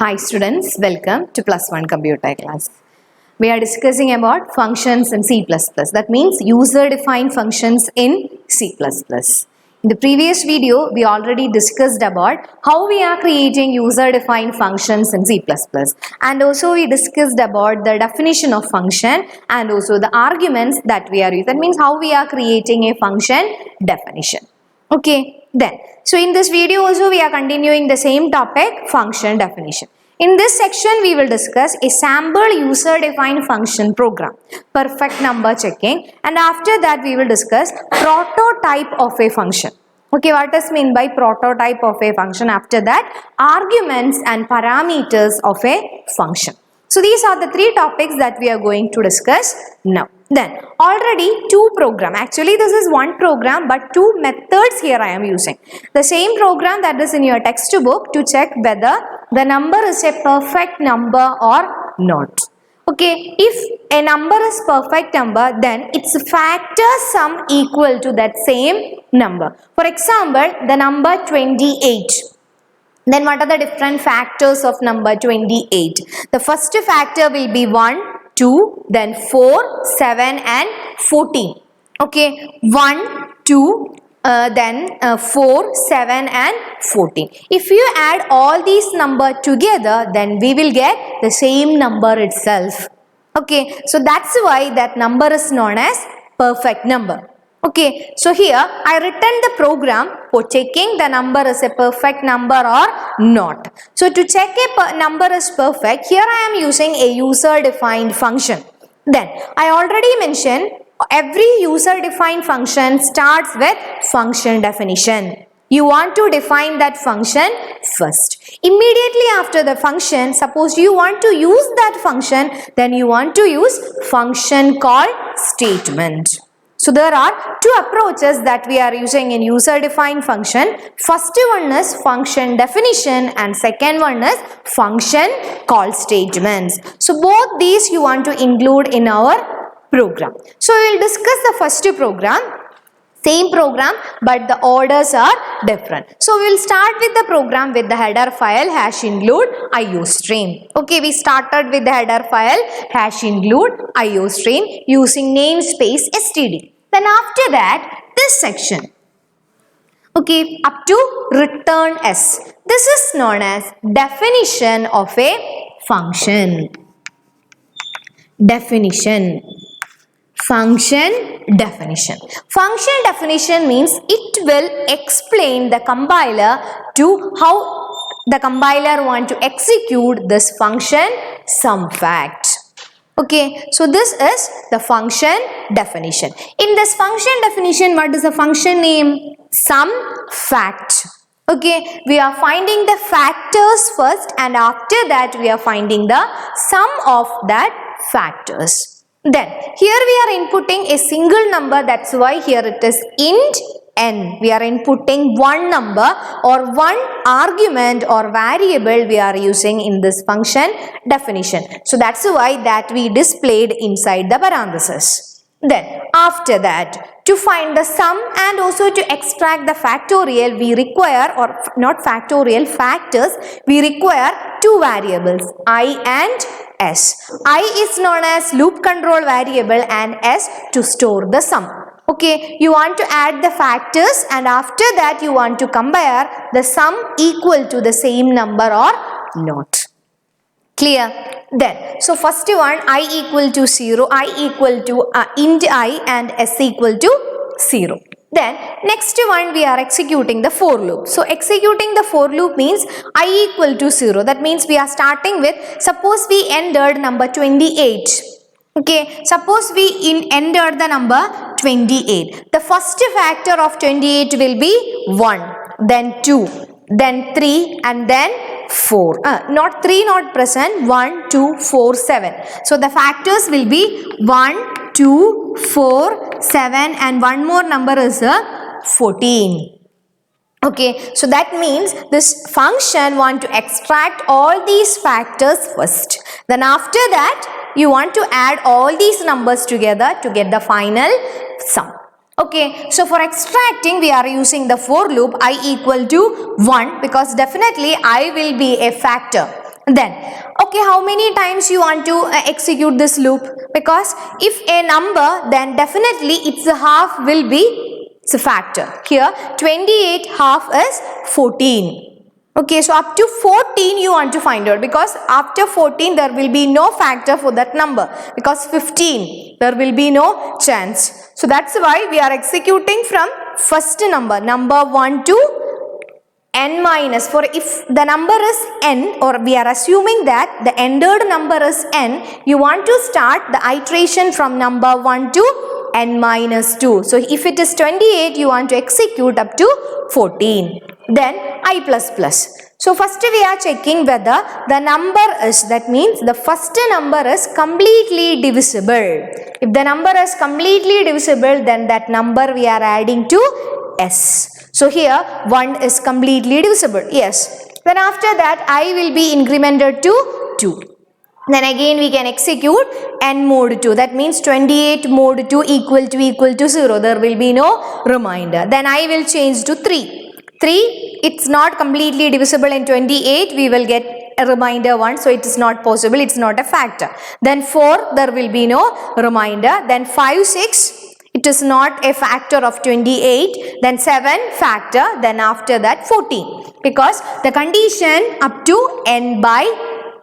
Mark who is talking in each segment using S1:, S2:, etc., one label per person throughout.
S1: Hi students, welcome to plus 1 computer class. We are discussing about functions in C++. That means user defined functions in C++. In the previous video, we already discussed about how we are creating user defined functions in C++. And also we discussed about the definition of function and also the arguments that we are using. That means how we are creating a function definition. Okay, then. So in this video also we are continuing the same topic, function definition. In this section we will discuss a sample user defined function program, perfect number checking, and after that we will discuss prototype of a function. Okay, what does mean by prototype of a function? After that, arguments and parameters of a function. So these are the three topics that we are going to discuss now. Then already two program, actually this is one program but two methods here I am using. The same program that is in your textbook to check whether the number is a perfect number or not. Okay, if a number is perfect number, then its factor sum equal to that same number. For example, the number 28. Then what are the different factors of number 28? The first factor will be 1, 2, then 4, 7 and 14. Okay, 1, 2, then 4, 7 and 14. If you add all these numbers together, then we will get the same number itself. Okay, so that's why that number is known as perfect number. Okay, so here I written the program for checking the number is a perfect number or not. So to check a number is perfect, here I am using a user defined function. Then I already mentioned every user defined function starts with function definition. You want to define that function first. Immediately after the function, suppose you want to use that function, then you want to use function call statement. So there are two approaches that we are using in user defined function. First one is function definition and second one is function call statements. So both these you want to include in our program. So we will discuss the first program. Same program but the orders are different. So we will start with the program with the header file #include iostream. Okay, we started with the header file #include iostream using namespace std. Then after that, this section, okay, up to return s. This is known as definition of a function. Definition. Function definition. Function definition means it will explain the compiler to how the compiler want to execute this function some fact. Okay, so this is the function definition. In this function definition, what is the function name? Some fact. Okay, we are finding the factors first and after that we are finding the sum of that factors. Then here we are inputting a single number, that's why here it is int n. We are inputting one number or one argument or variable we are using in this function definition. So that's why that we displayed inside the parenthesis. Then after that, to find the sum and also to extract the factorial, we require, or not factorial, factors, we require two variables, I and s. I is known as loop control variable and s to store the sum. Okay, you want to add the factors and after that you want to compare the sum equal to the same number or not. Clear? Then, so first one, I equal to 0, I equal to int I and s equal to 0. Then next one we are executing the for loop. So executing the for loop means I equal to 0. That means we are starting with, suppose we entered number 28. Okay, suppose we entered the number 28. The first factor of 28 will be 1, then 2, then 3 and then 4. Not 3 not present, 1, 2, 4, 7. So the factors will be 1, 2, 4, 7 and one more number is 14. Okay, so that means this function want to extract all these factors first. Then after that, you want to add all these numbers together to get the final sum. Okay, so for extracting we are using the for loop I equal to 1 because definitely I will be a factor. Then, okay, how many times you want to execute this loop? Because if a number, then definitely its half will be, it's a factor. Here, 28 half is 14. Okay, so up to 14 you want to find out, because after 14 there will be no factor for that number, because 15 there will be no chance. So that's why we are executing from first number 1 to n minus. For if the number is n, or we are assuming that the entered number is n, you want to start the iteration from number 1 to n minus 2. So if it is 28, you want to execute up to 14. Then I plus plus. So first we are checking whether the number is, that means the first number is completely divisible. If the number is completely divisible, then that number we are adding to s. So here 1 is completely divisible, yes. Then after that I will be incremented to 2. Then again we can execute n mod 2. That means 28 mod 2 equal to 0. There will be no remainder. Then I will change to 3. 3, it's not completely divisible in 28. We will get a remainder 1. So it is not possible. It's not a factor. Then 4, there will be no remainder. Then 5, 6, it is not a factor of 28. Then 7, factor. Then after that 14. Because the condition up to n by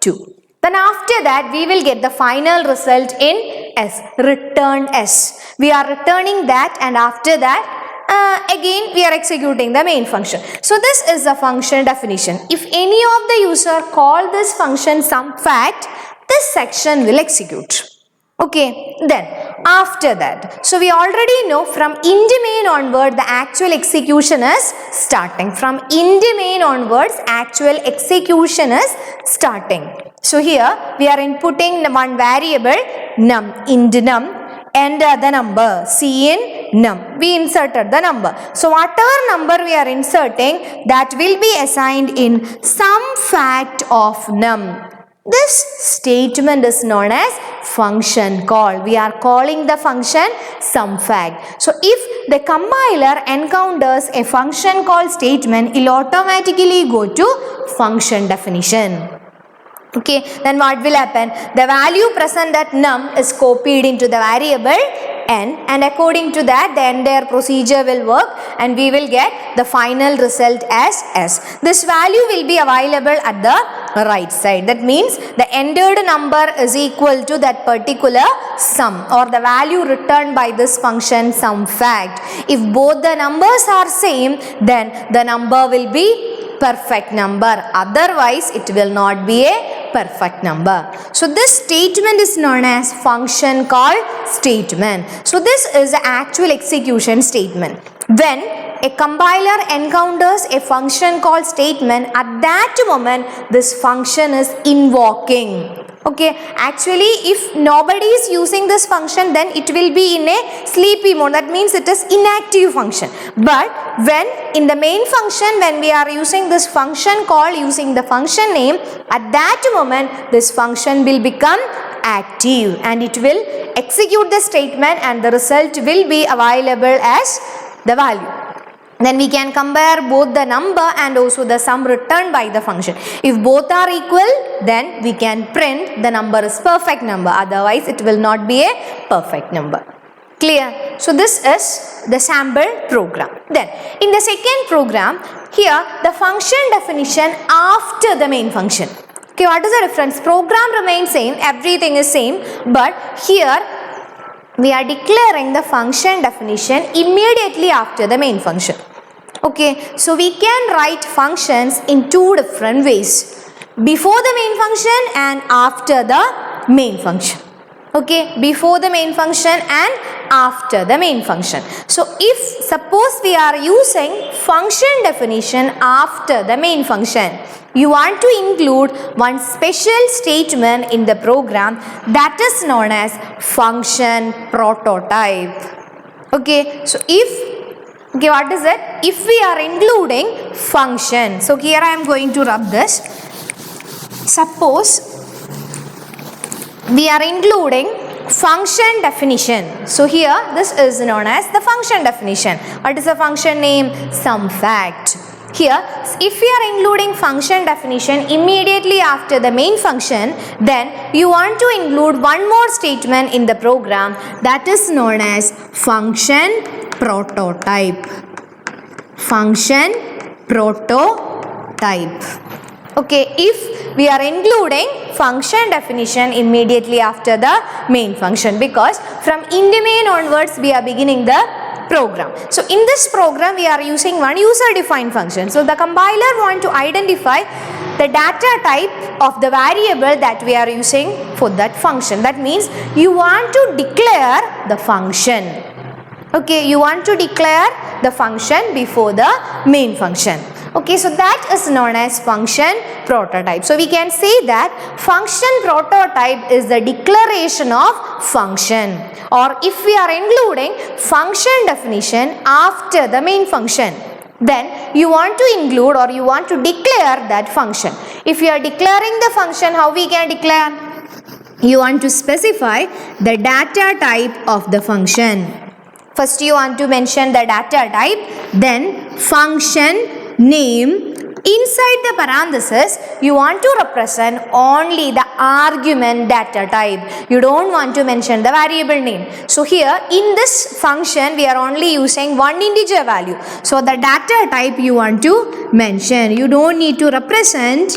S1: 2. Then after that we will get the final result in S, return S. We are returning that, and after that again we are executing the main function. So this is the function definition. If any of the user call this function some fact, this section will execute. Okay, then after that, so we already know from int main onward the actual execution is starting. From int main onwards actual execution is starting. So here we are inputting one variable num, int num, enter the number, C in num. We inserted the number. So whatever number we are inserting, that will be assigned in some fact of num. This statement is known as function call. We are calling the function some fact. So if the compiler encounters a function call statement, it will automatically go to function definition. Okay, then what will happen? The value present at num is copied into the variable n, and according to that the entire procedure will work, and we will get the final result as s. This value will be available at the right side. That means the entered number is equal to that particular sum, or the value returned by this function some fact. If both the numbers are same, then the number will be perfect number. Otherwise it will not be a perfect number. So this statement is known as function call statement. So this is the actual execution statement. When a compiler encounters a function call statement, at that moment this function is invoking. Okay, actually if nobody is using this function, then it will be in a sleepy mode. That means it is inactive function. But when in the main function, when we are using this function call using the function name, at that moment this function will become active and it will execute the statement, and the result will be available as the value. Then we can compare both the number and also the sum returned by the function. If both are equal, then we can print the number is perfect number. Otherwise it will not be a perfect number. Clear? So this is the sample program. Then in the second program, here the function definition after the main function. Okay, what is the difference? Program remains same, everything is same, but here we are declaring the function definition immediately after the main function. Okay, so we can write functions in two different ways. Before the main function and after the main function. Okay, before the main function and after the main function. So if suppose we are using function definition after the main function, you want to include one special statement in the program that is known as function prototype. Okay, so okay, what is it? If we are including function, so here I am going to rub this. Suppose we are including function definition. So here this is known as the function definition. What is the function name? Some fact. Here, if we are including function definition immediately after the main function, then you want to include one more statement in the program that is known as function prototype. Function prototype. Okay, if we are including function definition immediately after the main function, because from int main onwards we are beginning the program. So in this program we are using one user defined function. So the compiler want to identify the data type of the variable that we are using for that function. That means you want to declare the function. Okay, you want to declare the function before the main function. Okay, so that is known as function prototype. So we can say that function prototype is the declaration of function, or if we are including function definition after the main function, then you want to include or you want to declare that function. If you are declaring the function, how we can declare? You want to specify the data type of the function. First you want to mention the data type, then function name. Inside the parenthesis, you want to represent only the argument data type. You don't want to mention the variable name. So here in this function, we are only using one integer value. So the data type you want to mention. You don't need to represent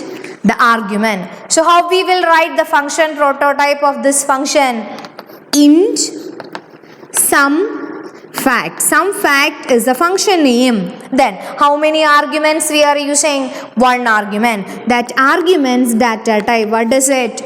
S1: the argument. So how we will write the function prototype of this function? Int some fact. Some fact is the function name. Then how many arguments we are using? One argument. That argument's data type, what is it?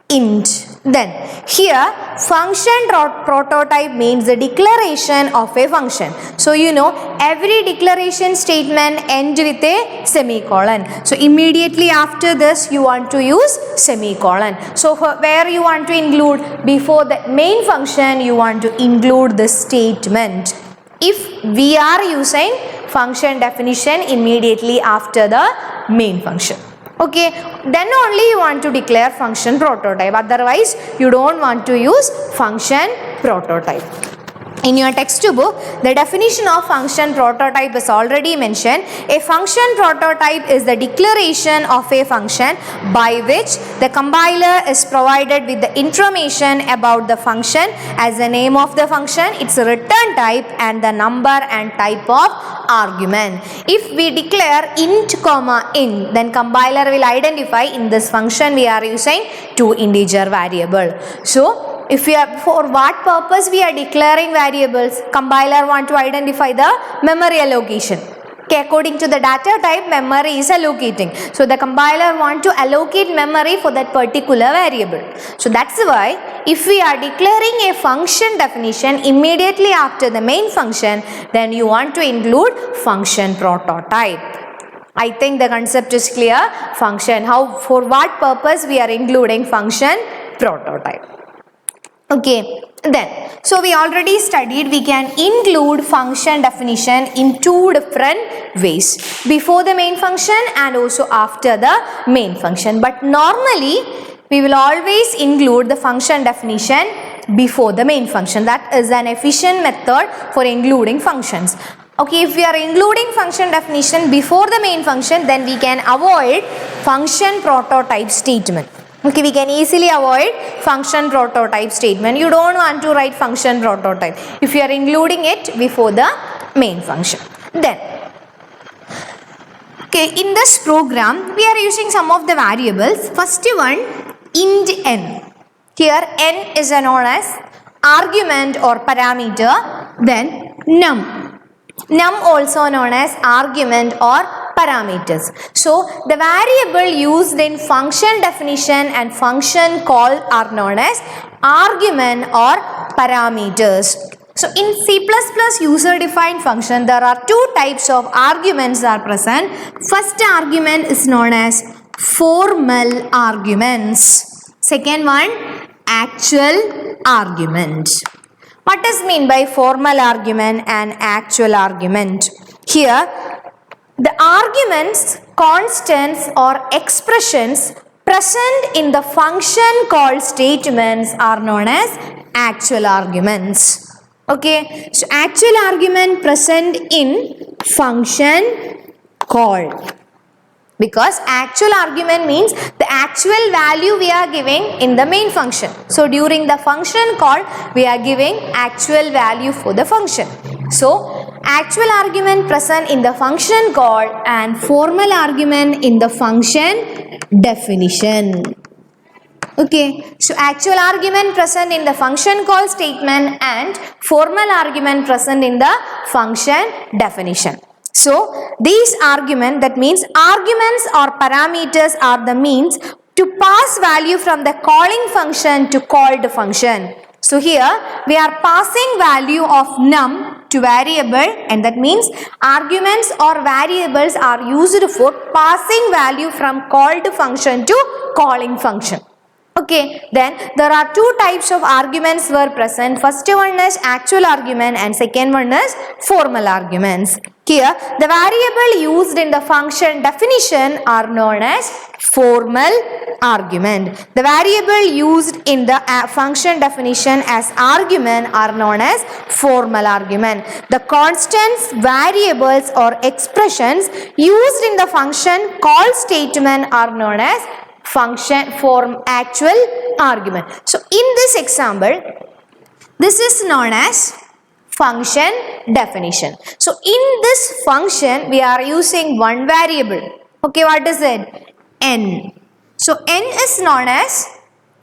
S1: Int. Then here function prototype means the declaration of a function. So you know every declaration statement ends with a semicolon. So immediately after this you want to use semicolon. So where you want to include before the main function, you want to include the statement. If we are using function definition immediately after the main function. Okay, then only you want to declare function prototype. Otherwise, you don't want to use function prototype. In your textbook, the definition of function prototype is already mentioned. A function prototype is the declaration of a function by which the compiler is provided with the information about the function as the name of the function, its return type, and the number and type of argument. If we declare int comma int, then compiler will identify in this function we are using two integer variable. So if we are, for what purpose we are declaring variables? Compiler want to identify the memory allocation. Okay, according to the data type, memory is allocating. So the compiler want to allocate memory for that particular variable. So that's why if we are declaring a function definition immediately after the main function, then you want to include function prototype. I think the concept is clear. Function, how, for what purpose we are including function prototype. Okay, then, so we already studied we can include function definition in two different ways. Before the main function and also after the main function. But normally, we will always include the function definition before the main function. That is an efficient method for including functions. Okay, if we are including function definition before the main function, then we can avoid function prototype statement. Okay, we can easily avoid function prototype statement. You don't want to write function prototype if you are including it before the main function. Then, okay, in this program, we are using some of the variables. First one, int n. Here, n is known as argument or parameter. Then, num. Num also known as argument or parameters. So the variable used in function definition and function call are known as argument or parameters. So in C++ user defined function, there are two types of arguments are present. First argument is known as formal arguments. Second one, actual argument. What does mean by formal argument and actual argument? Here, the arguments, constants or expressions present in the function call statements are known as actual arguments. Okay, so actual argument present in function called. Because actual argument means the actual value we are giving in the main function. So during the function call, we are giving actual value for the function. So actual argument present in the function call and formal argument in the function definition. Okay, so actual argument present in the function call statement and formal argument present in the function definition. So these argument, that means arguments or parameters are the means to pass value from the calling function to called function. So here we are passing value of num to variable, and that means arguments or variables are used for passing value from called function to calling function. Okay, then there are two types of arguments were present. First one is actual argument and second one is formal arguments. Here, the variable used in the function definition are known as formal argument. The variable used in the function definition as argument are known as formal argument. The constants, variables or expressions used in the function call statement are known as function form actual argument. So in this example, this is known as function definition. So in this function we are using one variable. Okay, what is it? N. So n is known as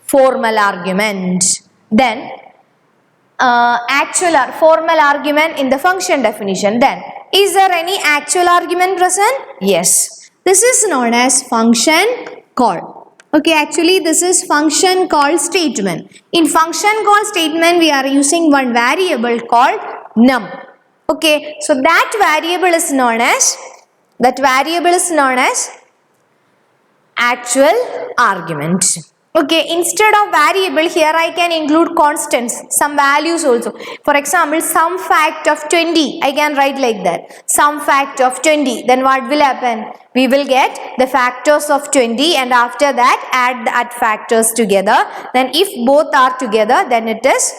S1: formal argument. Then formal argument in the function definition. Then is there any actual argument present? Yes. This is known as function call. Okay, actually this is function call statement. In function call statement we are using one variable called num. Okay, so that variable is known as actual argument. Okay, instead of variable here I can include constants, some values also. For example, some fact of 20, I can write like that. Some fact of 20, then what will happen? We will get the factors of 20 and after that add that factors together. Then if both are together, then it is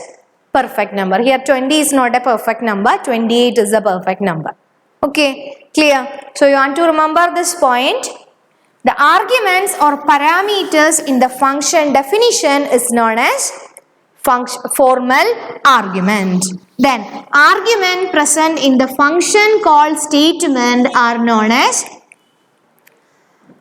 S1: perfect number. Here 20 is not a perfect number, 28 is a perfect number. Okay, clear? So you want to remember this point. The arguments or parameters in the function definition is known as formal argument. Then argument present in the function call statement are known as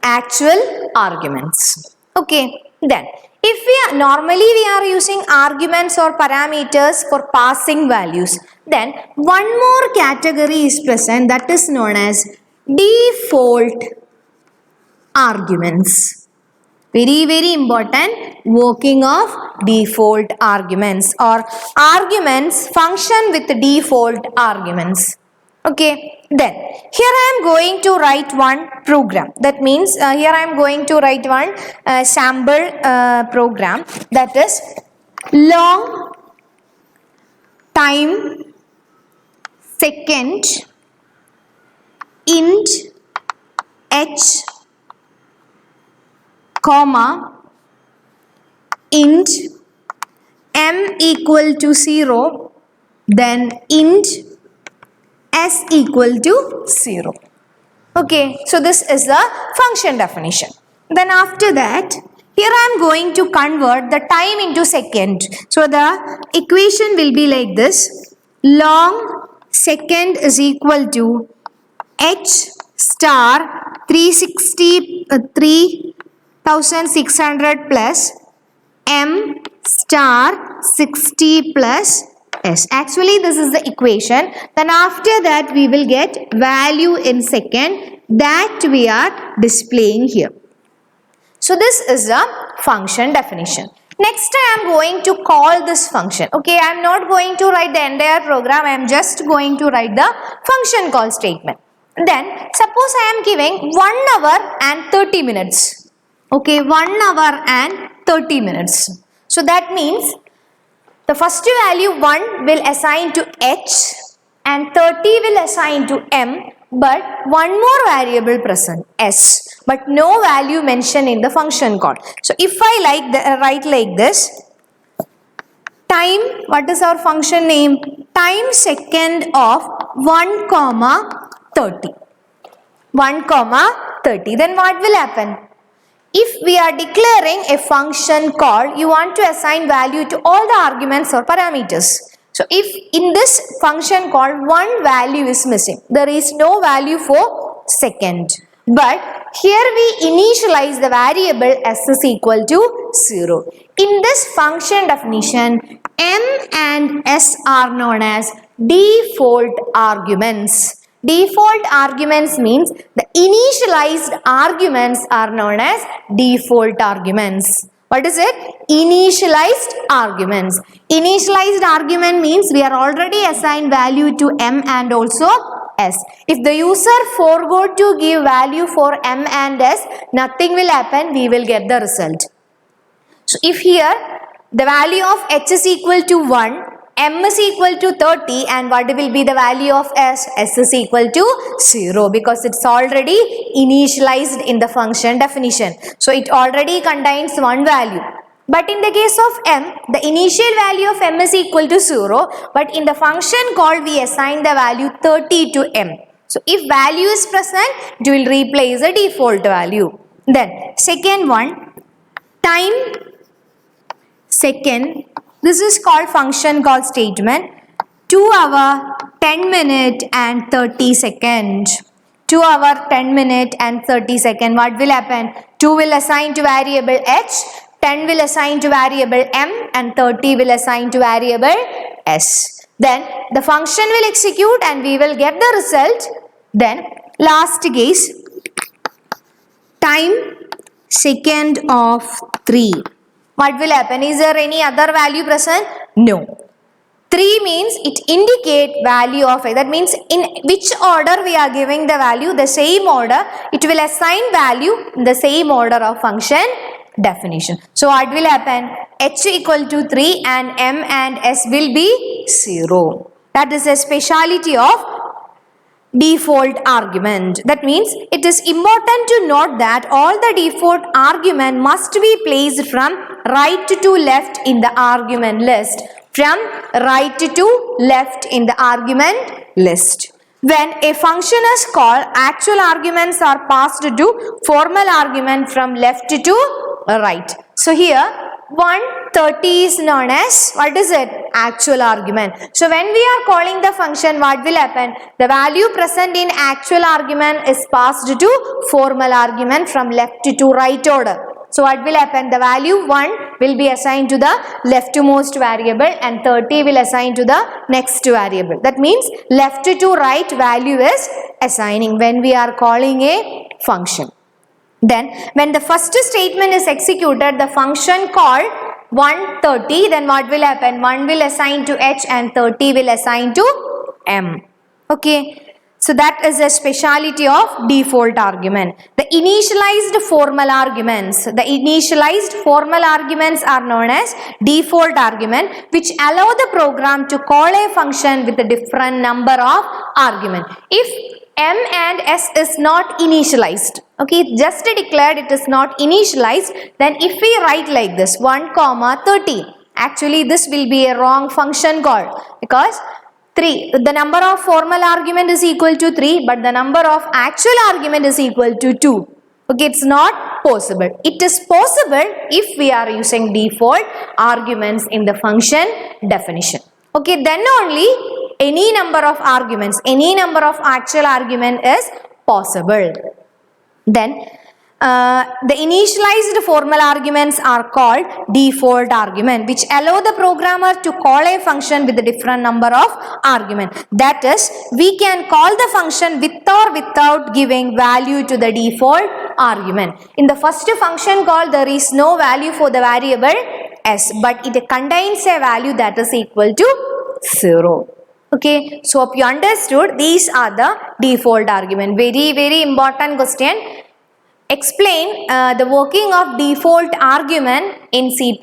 S1: actual arguments. Okay, then if normally we are using arguments or parameters for passing values, then one more category is present, that is known as default arguments. Very important working of default arguments or arguments function with default arguments. Okay, then here I am going to write one program. That means here I am going to write one sample program, that is long time second int h comma int m equal to 0, then int s equal to 0. Okay, so this is the function definition. Then after that, here I am going to convert the time into second. So the equation will be like this. Long second is equal to h star 3600 plus m star 60 plus s. Actually this is the equation. Then after that we will get value in second that we are displaying here. So this is the function definition. Next I am going to call this function. Okay, I am not going to write the entire program. I am just going to write the function call statement. Then suppose I am giving 1 hour and 30 minutes. Okay, 1 hour and 30 minutes. So that means the first value 1 will assign to h and 30 will assign to m, but one more variable present s, but no value mentioned in the function call. So if I write like this, time, what is our function name? Time second of 1 comma 30. 1 comma 30. Then what will happen? If we are declaring a function call, you want to assign value to all the arguments or parameters. So if in this function call one value is missing, there is no value for second. But here we initialize the variable s is equal to 0. In this function definition, m and s are known as default arguments. Default arguments means the initialized arguments are known as default arguments. What is it? Initialized arguments. Initialized argument means we are already assigned value to m and also s. If the user forgo to give value for m and s, nothing will happen, we will get the result. So if here the value of h is equal to 1, m is equal to 30, and what will be the value of s? S is equal to 0 because it's already initialized in the function definition. So it already contains one value. But in the case of m, the initial value of m is equal to 0, but in the function called we assign the value 30 to m. So if value is present, it will replace the default value. Then second one, time second. This is called function call statement. 2 hour, 10 minute and 30 second. 2 hour, 10 minute and 30 second. What will happen? 2 will assign to variable h, 10 will assign to variable m, and 30 will assign to variable s. Then the function will execute and we will get the result. Then last case, time second of 3. What will happen? Is there any other value present? No. 3 means it indicate value of a. That means in which order we are giving the value, the same order, it will assign value in the same order of function definition. So what will happen? H equal to 3 and m and s will be 0. That is a speciality of default argument. That means it is important to note that all the default argument must be placed from right to left in the argument list. From right to left in the argument list. When a function is called, actual arguments are passed to formal argument from left to right. So here 130 is known as, what is it? Actual argument. So when we are calling the function, what will happen? The value present in actual argument is passed to formal argument from left to right order. So what will happen? The value 1 will be assigned to the leftmost variable and 30 will assign to the next variable. That means left to right value is assigning when we are calling a function. Then when the first statement is executed, the function called 130, then what will happen? 1 will assign to h and 30 will assign to m. Okay. So that is a speciality of default argument. The initialized formal arguments are known as default argument, which allow the program to call a function with a different number of arguments. If m and s is not initialized, okay, just declared it is not initialized, then if we write like this 1 comma 30, actually this will be a wrong function call because 3, the number of formal argument is equal to 3, but the number of actual argument is equal to 2. Okay, it's not possible. It is possible if we are using default arguments in the function definition. Okay, then only any number of arguments, any number of actual argument is possible. Then the initialized formal arguments are called default argument, which allow the programmer to call a function with a different number of argument. That is, we can call the function with or without giving value to the default argument. In the first function call, there is no value for the variable s, but it contains a value that is equal to 0. Okay, so hope you understood. These are the default argument. Very important question. Explain the working of default argument in C++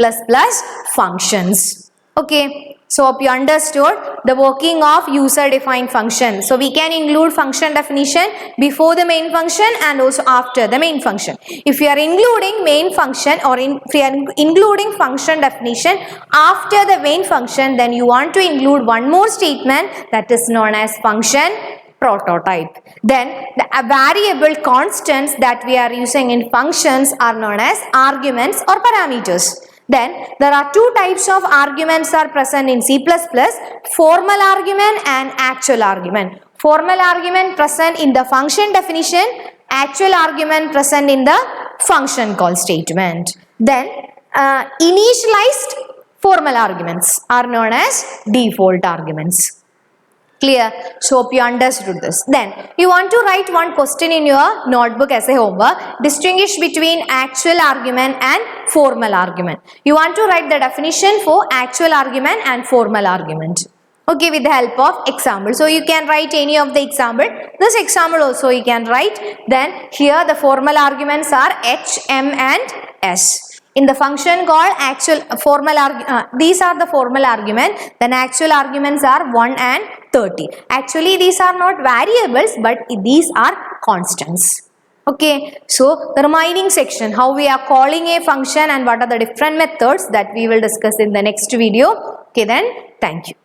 S1: functions. Okay, so hope you understood the working of user defined function. So we can include function definition before the main function and also after the main function. If we are including main function or if we are including function definition after the main function, then you want to include one more statement that is known as function prototype. Then the variable constants that we are using in functions are known as arguments or parameters. Then there are two types of arguments are present in C++, formal argument and actual argument. Formal argument present in the function definition, actual argument present in the function call statement. Then initialized formal arguments are known as default arguments. Clear? So hope you understood this. Then you want to write one question in your notebook as a homework. Distinguish between actual argument and formal argument. You want to write the definition for actual argument and formal argument. Okay, with the help of example. So you can write any of the example. This example also you can write. Then here the formal arguments are H, M and S. In the function called actual formal these are the formal argument. Then actual arguments are 1 and 30. Actually these are not variables, but these are constants. Okay, so the remaining section, how we are calling a function and what are the different methods, that we will discuss in the next video. Okay, then thank you.